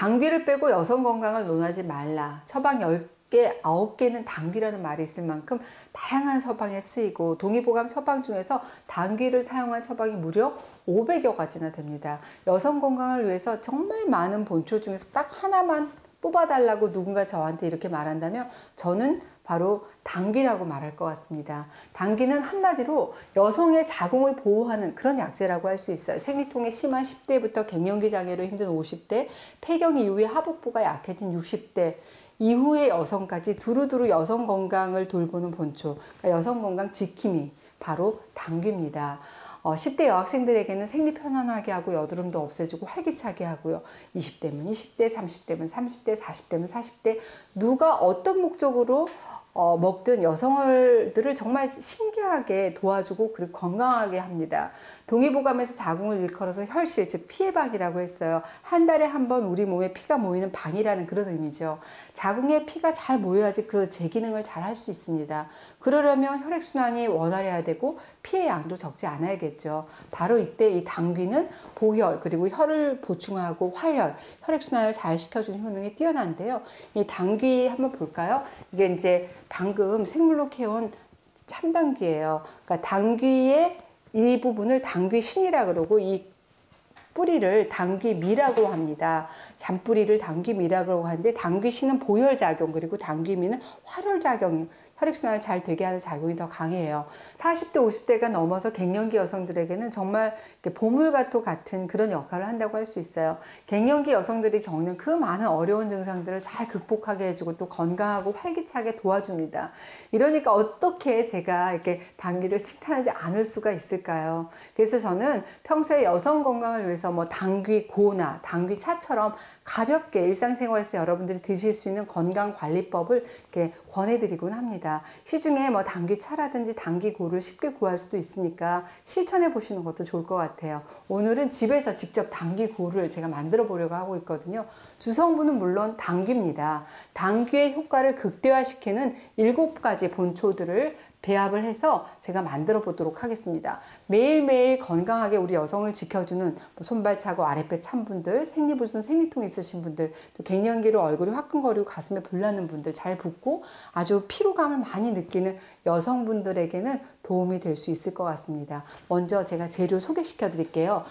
당귀를 빼고 여성 건강을 논하지 말라. 처방 10개, 9개는 당귀라는 말이 있을 만큼 다양한 처방에 쓰이고 동의보감 처방 중에서 당귀를 사용한 처방이 무려 500여 가지나 됩니다. 여성 건강을 위해서 정말 많은 본초 중에서 딱 하나만 뽑아달라고 누군가 저한테 이렇게 말한다면 저는 바로 당귀라고 말할 것 같습니다. 당귀는 한마디로 여성의 자궁을 보호하는 그런 약재라고 할 수 있어요. 생리통이 심한 10대부터 갱년기 장애로 힘든 50대, 폐경 이후에 하복부가 약해진 60대, 이후의 여성까지 두루두루 여성 건강을 돌보는 본초, 그러니까 여성 건강 지킴이 바로 당귀입니다. 10대 여학생들에게는 생리 편안하게 하고 여드름도 없애주고 활기차게 하고요. 20대면 20대, 30대면 30대, 40대면 40대 누가 어떤 목적으로 먹든 여성들을 정말 신기하게 도와주고 그리고 건강하게 합니다. 동의보감에서 자궁을 일컬어서 혈실, 즉 피해방이라고 했어요. 한 달에 한 번 우리 몸에 피가 모이는 방이라는 그런 의미죠. 자궁에 피가 잘 모여야지 그 제기능을 잘 할 수 있습니다. 그러려면 혈액순환이 원활해야 되고 피의 양도 적지 않아야겠죠. 바로 이때 이 당귀는 보혈 그리고 혈을 보충하고 화혈, 혈액순환을 잘 시켜주는 효능이 뛰어난데요. 이 당귀 한번 볼까요? 이게 이제 방금 생물로 캐온 참당귀예요. 그러니까 당귀의 이 부분을 당귀신이라 그러고 이 뿌리를 당귀미라고 합니다. 잔뿌리를 당귀미라고 하는데 당귀신은 보혈작용 그리고 당귀미는 활혈작용, 혈액순환을 잘 되게 하는 작용이 더 강해요. 40대 50대가 넘어서 갱년기 여성들에게는 정말 보물과도 같은 그런 역할을 한다고 할 수 있어요. 갱년기 여성들이 겪는 그 많은 어려운 증상들을 잘 극복하게 해주고 또 건강하고 활기차게 도와줍니다. 이러니까 어떻게 제가 이렇게 당귀를 칭찬하지 않을 수가 있을까요? 그래서 저는 평소에 여성 건강을 위해서 뭐 당귀고나 당귀차처럼 가볍게 일상생활에서 여러분들이 드실 수 있는 건강관리법을 이렇게 권해드리곤 합니다. 시중에 뭐 당귀차라든지 당귀고를 쉽게 구할 수도 있으니까 실천해 보시는 것도 좋을 것 같아요. 오늘은 집에서 직접 당귀고를 제가 만들어 보려고 하고 있거든요. 주성분은 물론 당귀입니다. 당귀의 효과를 극대화시키는 7가지 본초들을 배합을 해서 제가 만들어 보도록 하겠습니다. 매일매일 건강하게 우리 여성을 지켜주는 손발 차고 아랫배 찬 분들, 생리불순 생리통 있으신 분들, 또 갱년기로 얼굴이 화끈거리고 가슴에 불나는 분들, 잘 붓고 아주 피로감을 많이 느끼는 여성분들에게는 도움이 될 수 있을 것 같습니다. 먼저 제가 재료 소개시켜 드릴게요.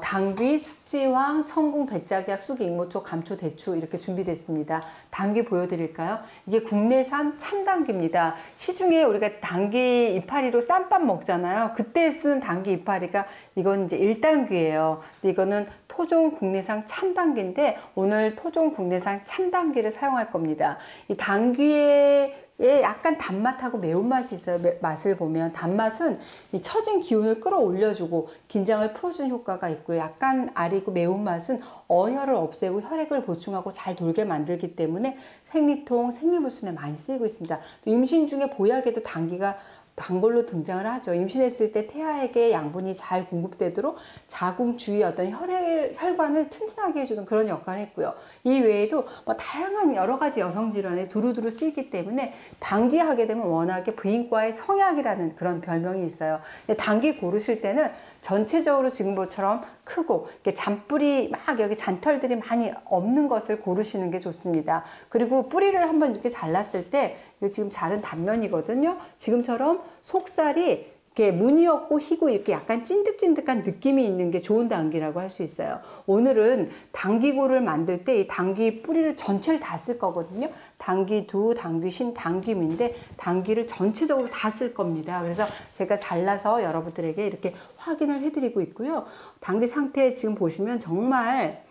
당귀, 숙지황, 청궁, 배짜기약, 쑥, 익모초, 감초, 대추 이렇게 준비됐습니다. 당귀 보여드릴까요? 이게 국내산 참당귀입니다. 시중에 우리가 당귀 이파리로 쌈밥 먹잖아요. 그때 쓰는 당귀 이파리가 이건 이제 일당귀예요. 이거는 토종 국내산 참당귀인데 오늘 토종 국내산 참당귀를 사용할 겁니다. 이 당귀의 약간 단맛하고 매운맛이 있어요. 맛을 보면 단맛은 이 처진 기운을 끌어올려주고 긴장을 풀어주는 효과가 있고요. 약간 아리고 매운맛은 어혈을 없애고 혈액을 보충하고 잘 돌게 만들기 때문에 생리통, 생리불순에 많이 쓰이고 있습니다. 또 임신 중에 보약에도 당귀가 단골로 등장을 하죠. 임신했을 때 태아에게 양분이 잘 공급되도록 자궁 주위 어떤 혈관을 튼튼하게 해주는 그런 역할을 했고요. 이 외에도 뭐 다양한 여러 가지 여성 질환에 두루두루 쓰이기 때문에 당귀 하게 되면 워낙에 부인과의 성약이라는 그런 별명이 있어요. 당귀 고르실 때는 전체적으로 지금처럼 크고 이렇게 잔뿌리 막 여기 잔털들이 많이 없는 것을 고르시는 게 좋습니다. 그리고 뿌리를 한번 이렇게 잘랐을 때 이거 지금 자른 단면이거든요. 지금처럼 속살이 이렇게 무늬 없고 희고 이렇게 약간 찐득찐득한 느낌이 있는 게 좋은 당귀라고 할 수 있어요. 오늘은 당귀고를 만들 때 이 당귀 뿌리를 전체를 다 쓸 거거든요. 당귀두, 당귀신, 당귀미인데 당귀를 전체적으로 다 쓸 겁니다. 그래서 제가 잘라서 여러분들에게 이렇게 확인을 해드리고 있고요. 당귀 상태 지금 보시면 정말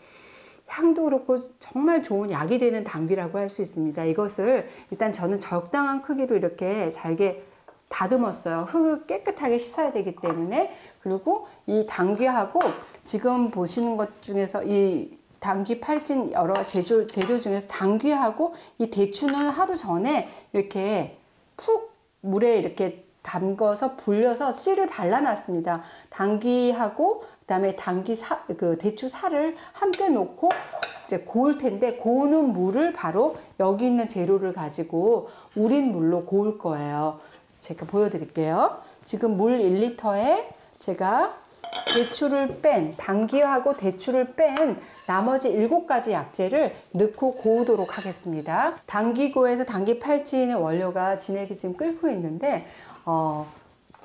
향도 그렇고 정말 좋은 약이 되는 당귀라고 할 수 있습니다. 이것을 일단 저는 적당한 크기로 이렇게 잘게 다듬었어요. 흙을 깨끗하게 씻어야 되기 때문에. 그리고 이 당귀하고 지금 보시는 것 중에서 이 당귀 팔진 여러 재료 중에서 당귀하고 이 대추는 하루 전에 이렇게 푹 물에 이렇게 담궈서 불려서 씨를 발라놨습니다. 당귀하고 그다음에 대추 살을 함께 놓고 이제 고울 텐데 고우는 물을 바로 여기 있는 재료를 가지고 우린 물로 고울 거예요. 제가 보여드릴게요. 지금 물 1리터에 제가 당귀하고 대추를 뺀 나머지 7가지 약재를 넣고 고우도록 하겠습니다. 당귀고에서 당귀 팔찌의 원료가 진액이 지금 끓고 있는데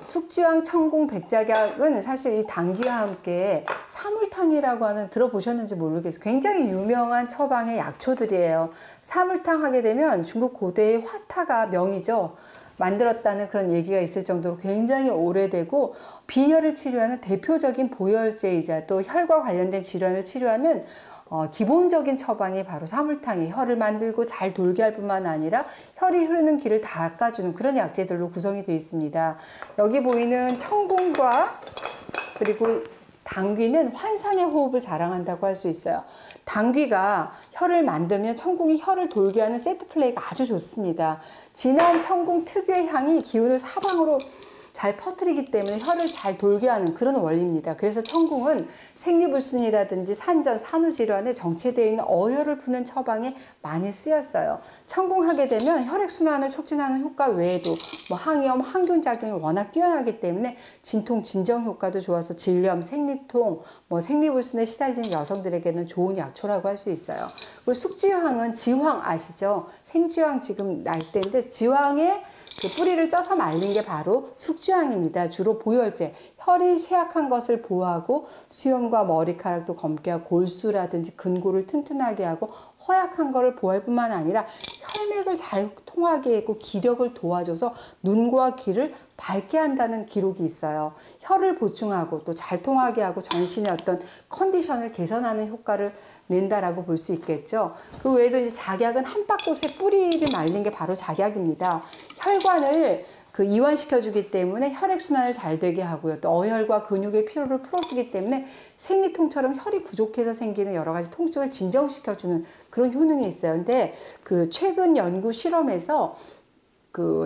숙지황, 청궁, 백작약은 사실 이 당귀와 함께 사물탕이라고 하는, 들어보셨는지 모르겠어요. 굉장히 유명한 처방의 약초들이에요. 사물탕 하게 되면 중국 고대의 화타가 명이죠. 만들었다는 그런 얘기가 있을 정도로 굉장히 오래되고 빈혈을 치료하는 대표적인 보혈제이자 또 혈과 관련된 질환을 치료하는 기본적인 처방이 바로 사물탕이 혈을 만들고 잘 돌게 할 뿐만 아니라 혈이 흐르는 길을 닦아주는 그런 약재들로 구성이 되어 있습니다. 여기 보이는 청궁과 그리고 당귀는 환상의 호흡을 자랑한다고 할 수 있어요. 당귀가 혈을 만들면 청궁이 혈을 돌게 하는 세트 플레이가 아주 좋습니다. 진한 청궁 특유의 향이 기운을 사방으로 잘 퍼뜨리기 때문에 혈을 잘 돌게 하는 그런 원리입니다. 그래서 청궁은 생리불순이라든지 산전, 산후질환에 정체되어 있는 어혈을 푸는 처방에 많이 쓰였어요. 청궁하게 되면 혈액순환을 촉진하는 효과 외에도 항염, 항균 작용이 워낙 뛰어나기 때문에 진통, 진정 효과도 좋아서 질염, 생리통, 생리불순에 시달리는 여성들에게는 좋은 약초라고 할 수 있어요. 그리고 숙지황은 지황 아시죠? 생지황 지금 날 때인데 지황에 그 뿌리를 쪄서 말린 게 바로 숙지황입니다. 주로 보혈제, 혈이 쇠약한 것을 보호하고 수염과 머리카락도 검게 하고 골수라든지 근골을 튼튼하게 하고 허약한 것을 보호할 뿐만 아니라 혈맥을 잘 통하게 하고 기력을 도와줘서 눈과 귀를 밝게 한다는 기록이 있어요. 혈을 보충하고 또 잘 통하게 하고 전신의 어떤 컨디션을 개선하는 효과를 낸다라고 볼 수 있겠죠. 그 외에도 이제 작약은 한박꽃의 뿌리를 말린 게 바로 작약입니다. 혈관을 이완시켜주기 때문에 혈액순환을 잘 되게 하고요. 또 어혈과 근육의 피로를 풀어주기 때문에 생리통처럼 혈이 부족해서 생기는 여러 가지 통증을 진정시켜주는 그런 효능이 있어요. 근데 최근 연구 실험에서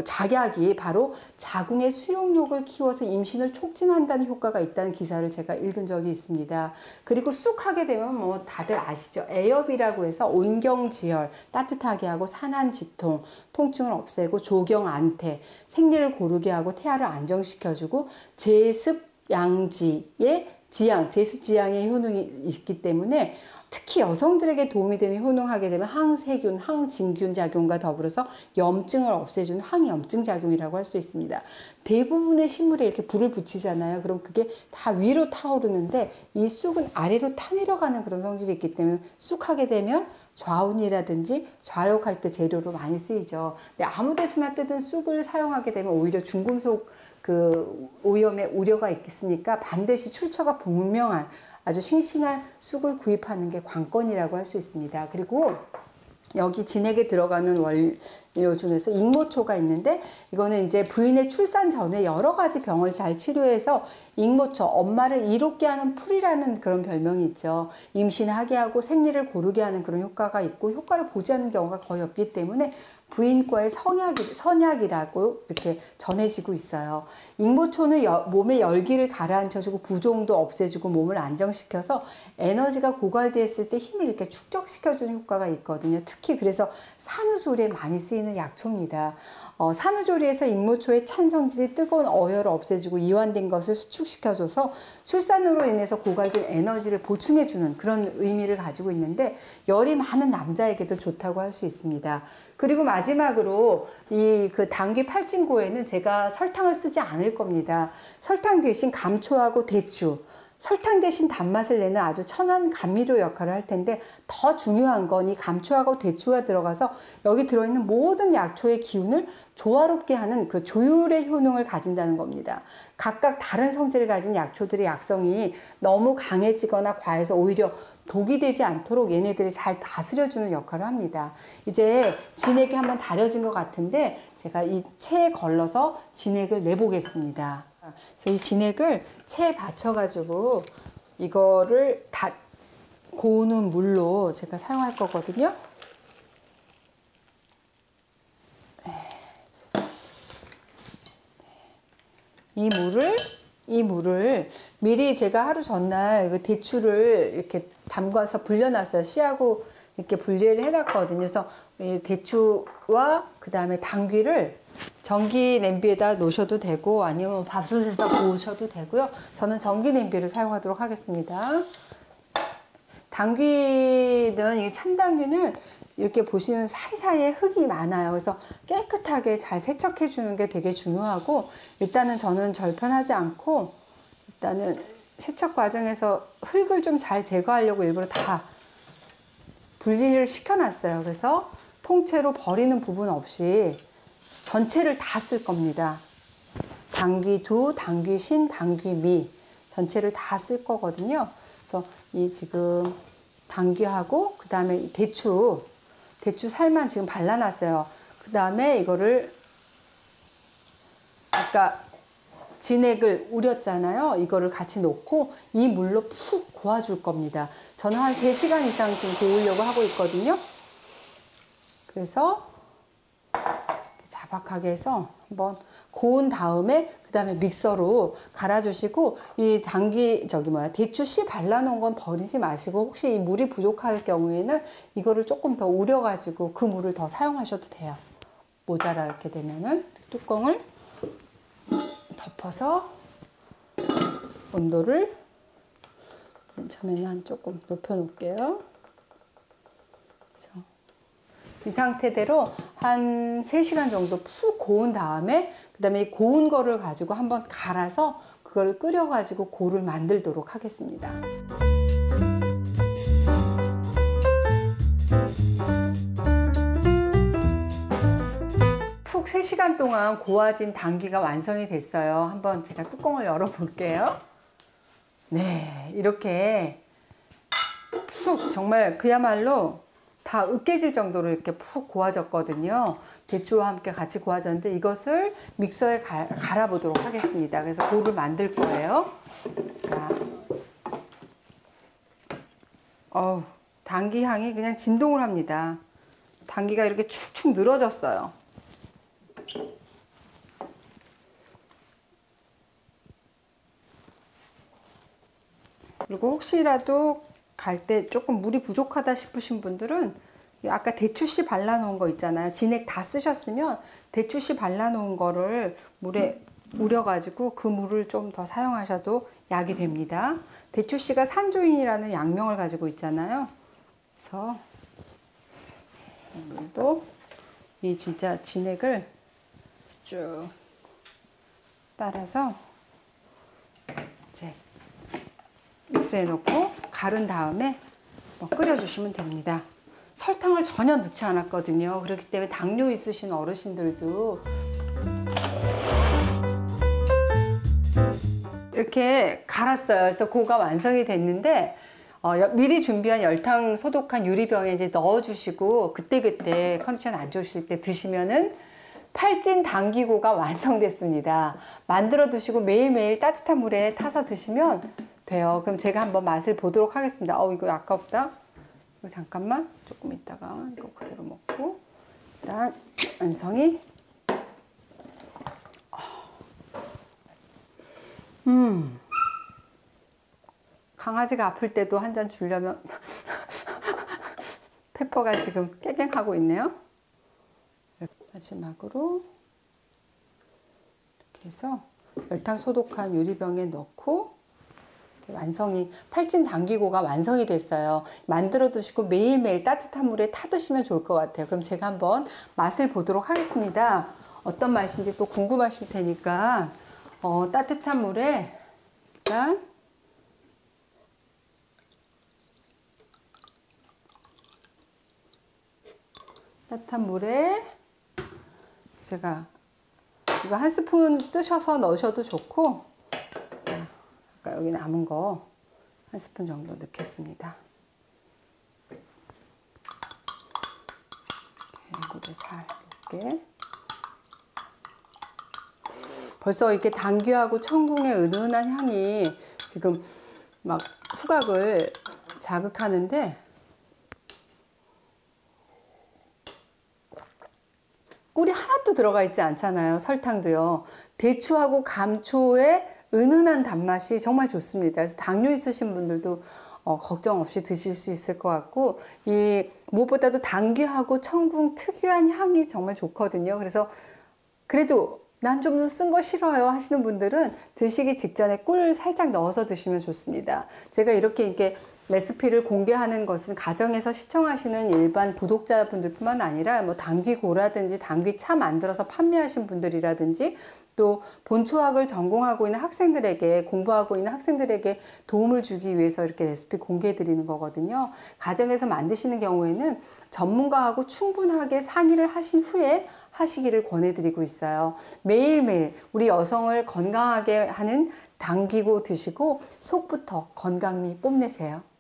작약이 바로 자궁의 수용력을 키워서 임신을 촉진한다는 효과가 있다는 기사를 제가 읽은 적이 있습니다. 그리고 쑥 하게 되면 다들 아시죠? 애엽이라고 해서 온경지혈 따뜻하게 하고 산한지통, 통증을 없애고 조경안태, 생리를 고르게 하고 태아를 안정시켜주고 제습양지의 제습지양의 효능이 있기 때문에 특히 여성들에게 도움이 되는 효능하게 되면 항세균, 항진균 작용과 더불어서 염증을 없애주는 항염증 작용이라고 할 수 있습니다. 대부분의 식물에 이렇게 불을 붙이잖아요. 그럼 그게 다 위로 타오르는데 이 쑥은 아래로 타내려가는 그런 성질이 있기 때문에 쑥 하게 되면 좌운이라든지 좌욕할 때 재료로 많이 쓰이죠. 근데 아무 데서나 뜯은 쑥을 사용하게 되면 오히려 중금속 오염의 우려가 있겠으니까 반드시 출처가 분명한 아주 싱싱한 쑥을 구입하는 게 관건이라고 할 수 있습니다. 그리고 여기 진액에 들어가는 원료 중에서 익모초가 있는데 이거는 이제 부인의 출산 전에 여러 가지 병을 잘 치료해서 익모초, 엄마를 이롭게 하는 풀이라는 그런 별명이 있죠. 임신하게 하고 생리를 고르게 하는 그런 효과가 있고 효과를 보지 않는 경우가 거의 없기 때문에 부인과의 선약이라고 이렇게 전해지고 있어요. 익모초는 몸의 열기를 가라앉혀주고 부종도 없애주고 몸을 안정시켜서 에너지가 고갈됐을 때 힘을 이렇게 축적시켜주는 효과가 있거든요. 특히 그래서 산후조리에 많이 쓰이는 약초입니다. 산후조리에서 익모초의 찬 성질이 뜨거운 어혈을 없애주고 이완된 것을 수축시켜줘서 출산으로 인해서 고갈된 에너지를 보충해주는 그런 의미를 가지고 있는데 열이 많은 남자에게도 좋다고 할 수 있습니다. 그리고 마지막으로 당귀 팔진고에는 제가 설탕을 쓰지 않을 겁니다. 설탕 대신 감초하고 대추, 설탕 대신 단맛을 내는 아주 천연 감미료 역할을 할 텐데 더 중요한 건 이 감초하고 대추가 들어가서 여기 들어있는 모든 약초의 기운을 조화롭게 하는 그 조율의 효능을 가진다는 겁니다. 각각 다른 성질을 가진 약초들의 약성이 너무 강해지거나 과해서 오히려 독이 되지 않도록 얘네들이 잘 다스려주는 역할을 합니다. 이제 진액이 한번 다려진 것 같은데 제가 이 체에 걸러서 진액을 내보겠습니다. 그래서 이 진액을 체에 받쳐가지고 이거를 고우는 물로 제가 사용할 거거든요. 이 물을 미리 제가 하루 전날 그 대추를 이렇게 담가서 불려놨어요. 씨하고 이렇게 분리를 해놨거든요. 그래서 이 대추와 그 다음에 당귀를 전기 냄비에다 놓으셔도 되고 아니면 밥솥에서 구우셔도 되고요. 저는 전기 냄비를 사용하도록 하겠습니다. 당귀는, 이 참당귀는 이렇게 보시면 사이사이에 흙이 많아요. 그래서 깨끗하게 잘 세척해 주는 게 되게 중요하고, 일단은 저는 절편하지 않고 일단은 세척 과정에서 흙을 좀 잘 제거하려고 일부러 다 분리를 시켜놨어요. 그래서 통째로 버리는 부분 없이 전체를 다 쓸 겁니다. 당귀두, 당귀신, 당귀미 전체를 다 쓸 거거든요. 그래서 이 지금 당귀하고 그 다음에 대추 살만 지금 발라놨어요. 그 다음에 이거를 아까 진액을 우렸잖아요. 이거를 같이 넣고 이 물로 푹 고아줄 겁니다. 저는 한 3시간 이상 지금 고우려고 하고 있거든요. 그래서 자박하게 해서 한번 고운 다음에 그 다음에 믹서로 갈아주시고, 이 대추 씨 발라놓은 건 버리지 마시고, 혹시 이 물이 부족할 경우에는 이거를 조금 더 우려가지고 그 물을 더 사용하셔도 돼요. 모자라게 되면은 뚜껑을 덮어서 온도를 맨 처음에는 한 조금 높여 놓을게요. 이 상태대로 한 3시간 정도 푹 고운 다음에 그 다음에 이 고운 거를 가지고 한번 갈아서 그걸 끓여 가지고 고를 만들도록 하겠습니다. 푹 3시간 동안 고아진 당귀가 완성이 됐어요. 한번 제가 뚜껑을 열어 볼게요. 네, 이렇게 푹, 정말 그야말로 다 으깨질 정도로 이렇게 푹 고아졌거든요. 대추와 함께 같이 고아졌는데 이것을 믹서에 갈아 보도록 하겠습니다. 그래서 고를 만들 거예요. 당귀 향이 그냥 진동을 합니다. 당귀가 이렇게 축축 늘어졌어요. 그리고 혹시라도 갈 때 조금 물이 부족하다 싶으신 분들은 아까 대추씨 발라놓은 거 있잖아요. 진액 다 쓰셨으면 대추씨 발라놓은 거를 물에 우려가지고 그 물을 좀 더 사용하셔도 약이 됩니다. 대추씨가 산조인이라는 약명을 가지고 있잖아요. 그래서 물도 이 진짜 진액을 쭉 따라서 이제 믹스해 놓고 갈은 다음에 끓여주시면 됩니다. 설탕을 전혀 넣지 않았거든요. 그렇기 때문에 당뇨 있으신 어르신들도 이렇게 갈았어요. 그래서 고가 완성이 됐는데 미리 준비한 열탕 소독한 유리병에 이제 넣어주시고 그때그때 컨디션 안 좋으실 때 드시면은 팔진 당귀고가 완성됐습니다. 만들어 두시고 매일매일 따뜻한 물에 타서 드시면 돼요. 그럼 제가 한번 맛을 보도록 하겠습니다. 이거 아깝다. 이거 잠깐만 조금 있다가 이거 그대로 먹고 일단 완성이 강아지가 아플 때도 한 잔 주려면 페퍼가 지금 깨갱하고 있네요. 마지막으로 이렇게 해서 열탕 소독한 유리병에 넣고 완성이 팔진 당귀고가 완성이 됐어요. 만들어 두시고 매일매일 따뜻한 물에 타 드시면 좋을 것 같아요. 그럼 제가 한번 맛을 보도록 하겠습니다. 어떤 맛인지 또 궁금하실 테니까 따뜻한 물에 일단 따뜻한 물에 제가 이거 한 스푼 뜨셔서 넣으셔도 좋고 아까 여기 남은 거 한 스푼 정도 넣겠습니다. 물에 잘 녹게. 벌써 이렇게 당귀하고 청궁의 은은한 향이 지금 막 후각을 자극하는데 꿀이 하나도 들어가 있지 않잖아요. 설탕도요. 대추하고 감초의 은은한 단맛이 정말 좋습니다. 그래서 당뇨 있으신 분들도 걱정 없이 드실 수 있을 것 같고, 무엇보다도 당귀하고 청궁 특유한 향이 정말 좋거든요. 그래서 그래도 난 좀 더 쓴 거 싫어요 하시는 분들은 드시기 직전에 꿀 살짝 넣어서 드시면 좋습니다. 제가 이렇게 레시피를 공개하는 것은 가정에서 시청하시는 일반 구독자분들뿐만 아니라 뭐 당귀고라든지 당귀차 만들어서 판매하신 분들이라든지 또 본초학을 전공하고 있는 학생들에게, 공부하고 있는 학생들에게 도움을 주기 위해서 이렇게 레시피 공개해 드리는 거거든요. 가정에서 만드시는 경우에는 전문가하고 충분하게 상의를 하신 후에 하시기를 권해드리고 있어요. 매일매일 우리 여성을 건강하게 하는 당기고 드시고 속부터 건강미 뽐내세요.